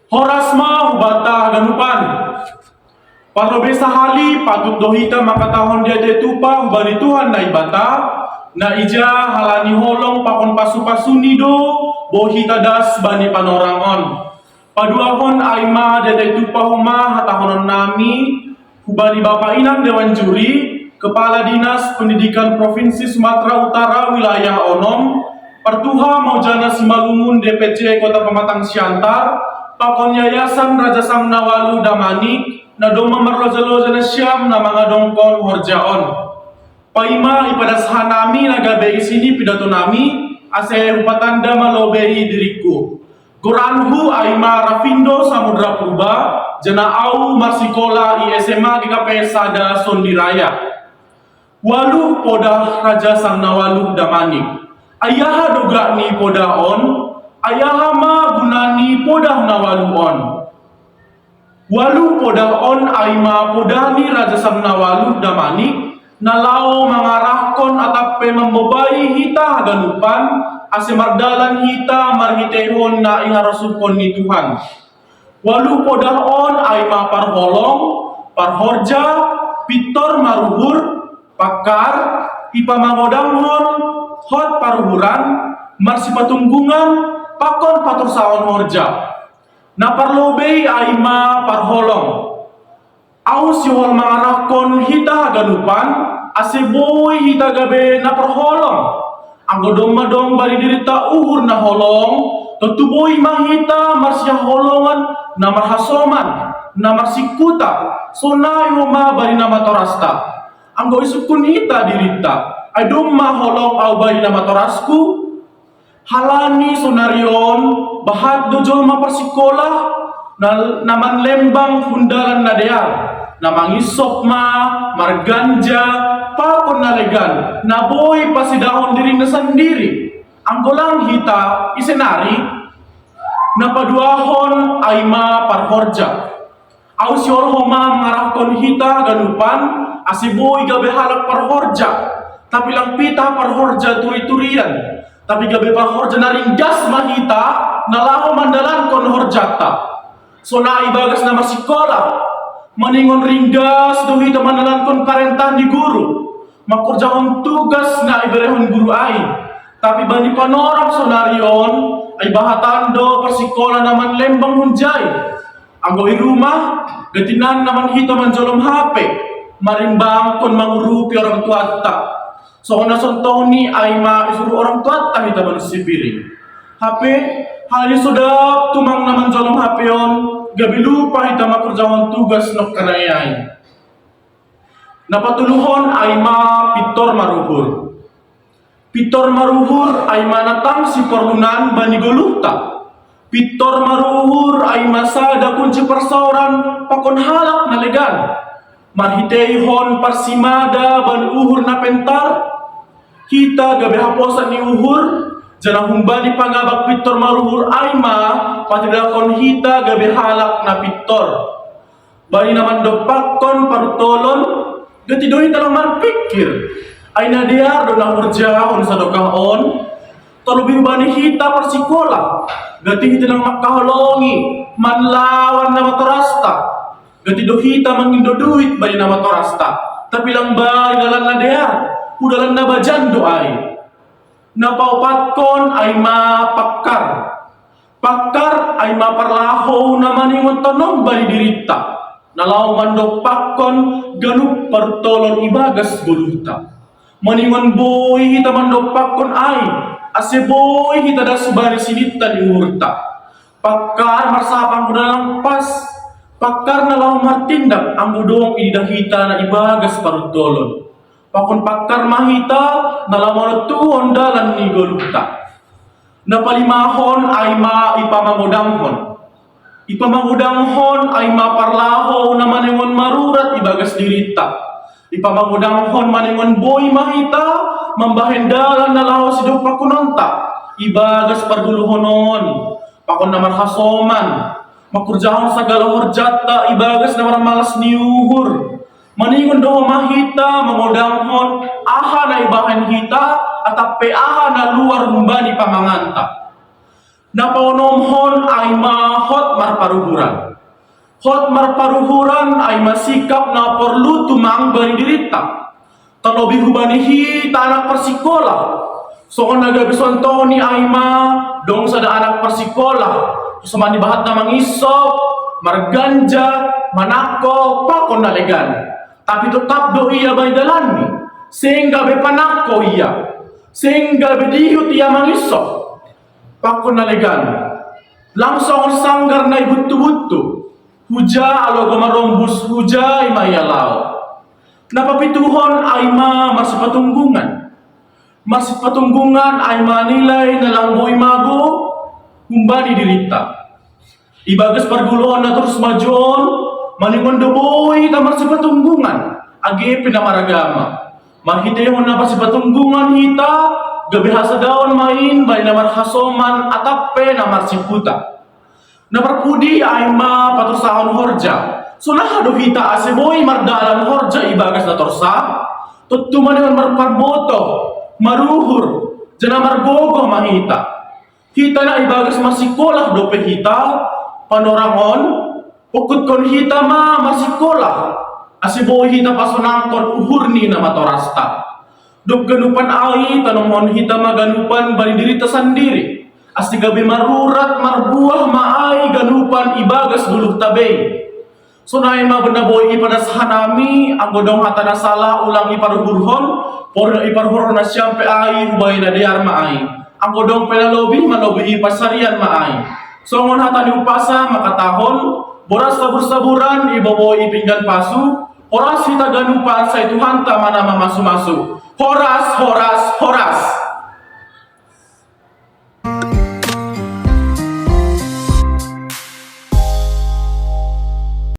Horasma hubata ganupan. Parlobe sahali patut dohita makatahon dia tupa hubani Tuhan na ibata na ija halani holong pakon pasu-pasuni do bohita das bani panorangon. Paduahon aima dia tupa homa hatahonon nami hubani Bapak Inang Dewan Juri, Kepala Dinas Pendidikan Provinsi Sumatera Utara Wilayah Onom, Pertuha Maujana Simalungun DPC Kota Pematang Siantar, Pakon Yayasan Raja Sang Nawalu Damani, Nadoma Marloja-loja Syam na mga dongkon horjaon. Paima ipadas hanami nagabe isini pidato nami, ase upatanda malobei diriku. Goranhu aima Rafindo Samudra Purba, Janaau Marsikola ISMA GKP Sada Sondiraya. Waluh podah Raja Sang Nawalu Damani. Ayaha dograni podaon, ayaha ma gunani podah nawaluon. Walu podaon aima podani Raja Sang Nawalu Damani, nalau mengarahkon atape membebai hita ganupan, ase mardalan hita marhitehon na iharasukon ni Tuhan. Walu podaon aima parholong, parhorja, pitor maruhur, pakar, ipamangodanghon, hot paruhuran, marsipatunggungan, pakon patursaon horja. Na parlobei aima parholong. Aus yohol mangarakon hita ganupan, aseboy hita gabe na parholong. Ang godong-madong bari dirita uhur na holong, tutuboy mahita marsya holongan na marhasoman, na marsikuta, sonayo ma bari na matorasta. Ang go isukun hita dirita, ay dumma holong au bari na matorasku, halani sonarion bahat dojol maparsikola naman lembang hundalan na deal na mangisop marganja pakon nalegan na boy pasidahon diri na sandiri ang golang hita isenari na paduahon aima parhorja ausior homa mengarahkon hita ganupan asiboy gabe halak parhorja tapi lang pita parhorja turi-turian tapi gabe parhorja na ringgas mahita nalaho mandalan kon horjata so na ibagas na masikola maningon ringgas dohita mandalan kon parentah di guru makurjahon tugas na iberehon guru ay tapi bani panorang sonarion ay bahatando persikola naman lembang hunjay anggo rumah getinan naman hita manjolom HP marimbang kon mangurupi orang tua ta. So na sontoni ay maisuru orang tua tahi taman sipiring. HP hali sudah tumang naman jolong HP on gabi lupa hita makurjahon tugas nok kanayay. Napatuluhon ay pitor maruhur. Pitor maruhur ay manatang si porlunan banigoluhta. Pitor maruhur ay masada kunci persauran pakon halak nalegan. Marhitehon parsimada ban uhur na pentar. Kita gabe haposan ni uhur janang humbani pangabak pitor maruhur aima patidakon hita gabe halak na pitor bani naman dopakon parutolon gati doi talang marpikir ay nadiar do na hurjahon sa dokahon tolubi bani hita persikola gati hita lang makaholongi manlawan na matorasta gati do hita mangindo duit bani na matorasta tapi lang bani dalan nadiar udalan na bajan doay napaupatkon ay mapakar pakar ay maparlaho na maningon tanong bali dirita nalaw mandopakon ganup partolon ibagas guluta maningon boy hita mandopakon ay ase boy hita da subari sinita di urta pakar marsapang kudalang pas pakar nalaw martindak ang budong idahita na ibagas partolon pakon pakar mahita nalaman tuon dalan ni goluta. Napalimahon ay ipamangudamhon. Ipamangudamhon ay maparlaho na maningon marurat ibagas dirita. Ipamangudamhon maningon boy mahita mambahendalan na laho sidok pakunonta. Ibagas parduluhonon. Pakon na marhasoman. Makurjahon sa galahorjata ibagas na maramalas niuhur. Maningon do mahita mangodanghon aha na ibahan hita at aha na luar humbani pamanganta. Napaonomhon ay mahot marparuhuran. Hot marparuhuran ay masikap na perlu tumang bani dirita. Terlebih hubanihi ta anak persikolah. So nagabisonto ni Aima dong sada anak persikolah. Sama dibahat na mangisop, marganja, manako, pakon nalegan. Tapi tetap do iya bay dalani. Sehingga be panako iya. Sehingga be dihut iya mangisop. Pakon nalegan. Langsung sanggar na ibutu-butu. Huja alo gamarombus huja ima yalao. Napapituhon Aima masih patunggungan. Masih patunggungan Aima nilai nalang boy mago humbani dirita. Ibagas perguluan na terus majon maningon do boy ta masih patunggungan. Agi pinamaragama. Mahitehon na masih patunggungan hita gabihasa daon main bay namar hasoman atape namar siputa. Naparpudi Aima patursahon horja. Sunah hita ase boy mardalan horja ibagas na torsa. Tuttuman dengan marparboto, maruhur, jana margogo mahita. Hita na ibagas masikolah dope hita, panorangon, ukut kon hita masikolah. Ase boy hita pasonangkon uhurni na matorasta. Dop ganupan ai tanomon hita maganupan bali dirita sendiri. Asti gabi marurat marbuah maai ganupan ibagas buluh tabei. Sunai ma benda boy ipadas hanami ang godong hatana sala ulang iparuhurhon por iparuhurhon na siyampe ai hubay na diar maai. Ang godong pelalobi malobi ipasarian maai. Songon hatani upasa makatahon boras sabur-saburan iboboy ipinggan pasu. Horas hita ganupan sa ituhanta mana mamasu-masu. Horas, horas, horas.